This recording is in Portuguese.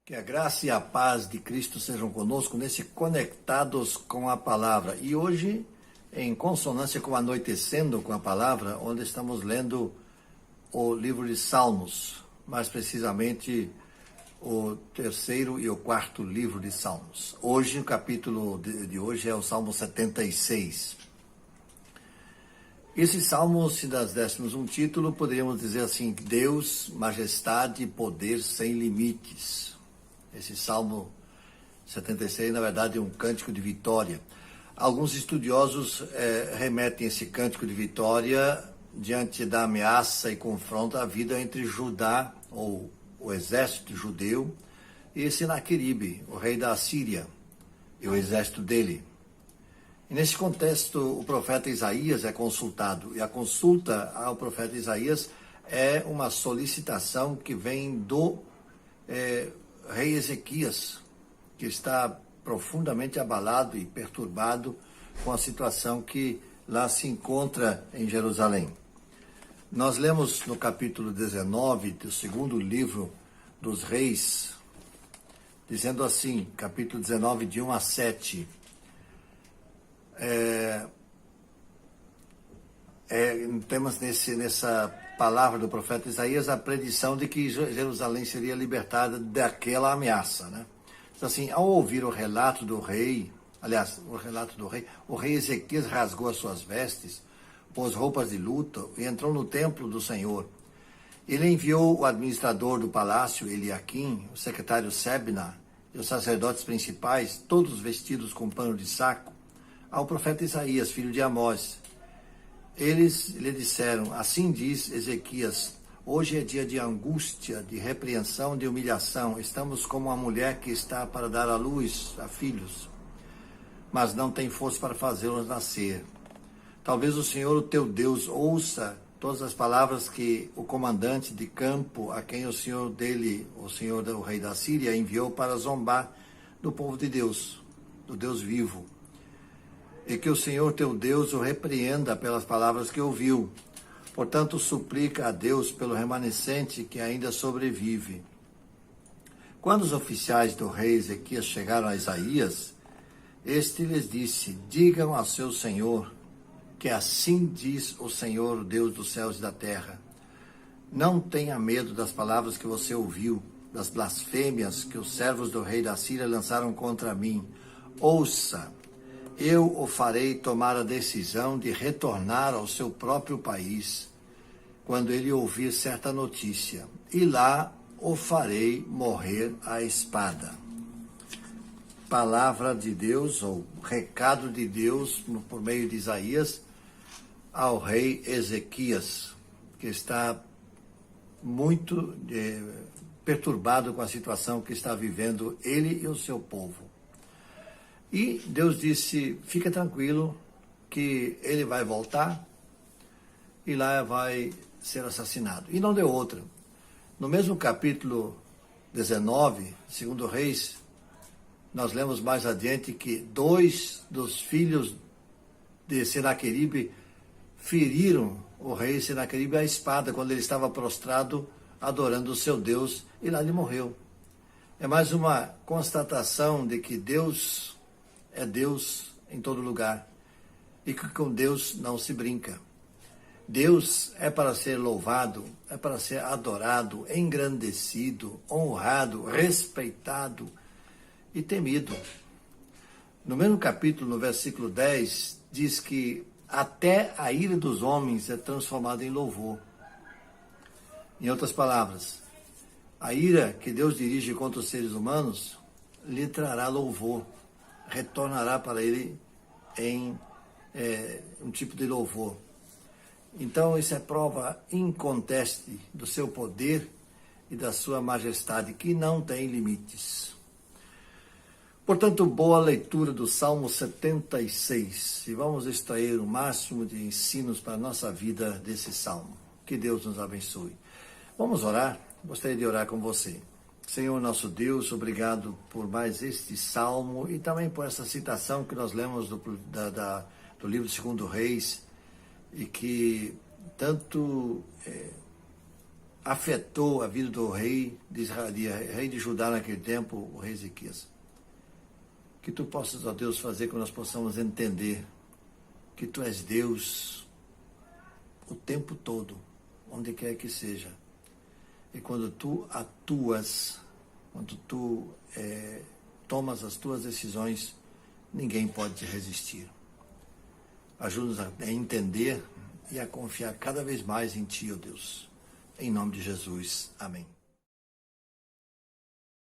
Que a graça e a paz de Cristo sejam conosco nesse Conectados com a Palavra. E hoje, em consonância com Anoitecendo com a Palavra, onde estamos lendo o livro de Salmos, mais precisamente o terceiro e o quarto livro de Salmos. Hoje, o capítulo de hoje é o Salmo 76. Esse salmo, se nós dessemos um título, poderíamos dizer assim: Deus, majestade e poder sem limites. Esse Salmo 76, na verdade, é um cântico de vitória. Alguns estudiosos remetem esse cântico de vitória diante da ameaça e confronto à vida entre Judá, ou o exército judeu, e Senaqueribe, o rei da Assíria, e o exército dele. E nesse contexto, o profeta Isaías é consultado, e a consulta ao profeta Isaías é uma solicitação que vem do rei Ezequias, que está profundamente abalado e perturbado com a situação que lá se encontra em Jerusalém. Nós lemos no capítulo 19 do segundo livro dos Reis, dizendo assim, capítulo 19, de 1 a 7, temos nessa palavra do profeta Isaías a predição de que Jerusalém seria libertada daquela ameaça, né? Então, assim, ao ouvir o relato do rei, o rei Ezequias rasgou as suas vestes, pôs roupas de luto e entrou no templo do Senhor. Ele enviou o administrador do palácio, Eliaquim, o secretário Sebna e os sacerdotes principais, todos vestidos com pano de saco, ao profeta Isaías, filho de Amós. Eles lhe disseram: assim diz Ezequias, hoje é dia de angústia, de repreensão, de humilhação. Estamos como uma mulher que está para dar à luz a filhos, mas não tem força para fazê-los nascer. Talvez o Senhor, o teu Deus, ouça todas as palavras que o comandante de campo, a quem o Senhor o rei da Síria, enviou para zombar do povo de Deus, do Deus vivo. E que o Senhor teu Deus o repreenda pelas palavras que ouviu. Portanto, suplica a Deus pelo remanescente que ainda sobrevive. Quando os oficiais do rei Ezequias chegaram a Isaías, este lhes disse: digam ao seu senhor que assim diz o Senhor, o Deus dos céus e da terra. Não tenha medo das palavras que você ouviu, das blasfêmias que os servos do rei da Síria lançaram contra mim. Ouça, eu o farei tomar a decisão de retornar ao seu próprio país, quando ele ouvir certa notícia, e lá o farei morrer à espada. Palavra de Deus, ou recado de Deus, por meio de Isaías, ao rei Ezequias, que está muito perturbado com a situação que está vivendo ele e o seu povo. E Deus disse: fica tranquilo que ele vai voltar e lá vai ser assassinado. E não deu outra. No mesmo capítulo 19, segundo Reis, nós lemos mais adiante que 2 dos filhos de Senaqueribe feriram o rei Senaqueribe à espada quando ele estava prostrado adorando o seu Deus, e lá ele morreu. É mais uma constatação de que Deus é Deus em todo lugar e que com Deus não se brinca. Deus é para ser louvado, é para ser adorado, engrandecido, honrado, respeitado e temido. No mesmo capítulo, no versículo 10, diz que até a ira dos homens é transformada em louvor. Em outras palavras, a ira que Deus dirige contra os seres humanos lhe trará louvor, retornará para ele em um tipo de louvor. Então, isso é prova inconteste do seu poder e da sua majestade, que não tem limites. Portanto, boa leitura do Salmo 76, e vamos extrair o máximo de ensinos para a nossa vida desse Salmo. Que Deus nos abençoe. Vamos orar? Gostaria de orar com você. Senhor nosso Deus, obrigado por mais este Salmo e também por essa citação que nós lemos do livro de 2 Reis, e que tanto afetou a vida do rei de Israel, rei de Judá naquele tempo, o rei Ezequias. Que tu possas, ó Deus, fazer com que nós possamos entender que tu és Deus o tempo todo, onde quer que seja. E quando tu atuas, quando tu tomas as tuas decisões, ninguém pode te resistir. Ajuda-nos a entender e a confiar cada vez mais em ti, ó Deus. Em nome de Jesus. Amém.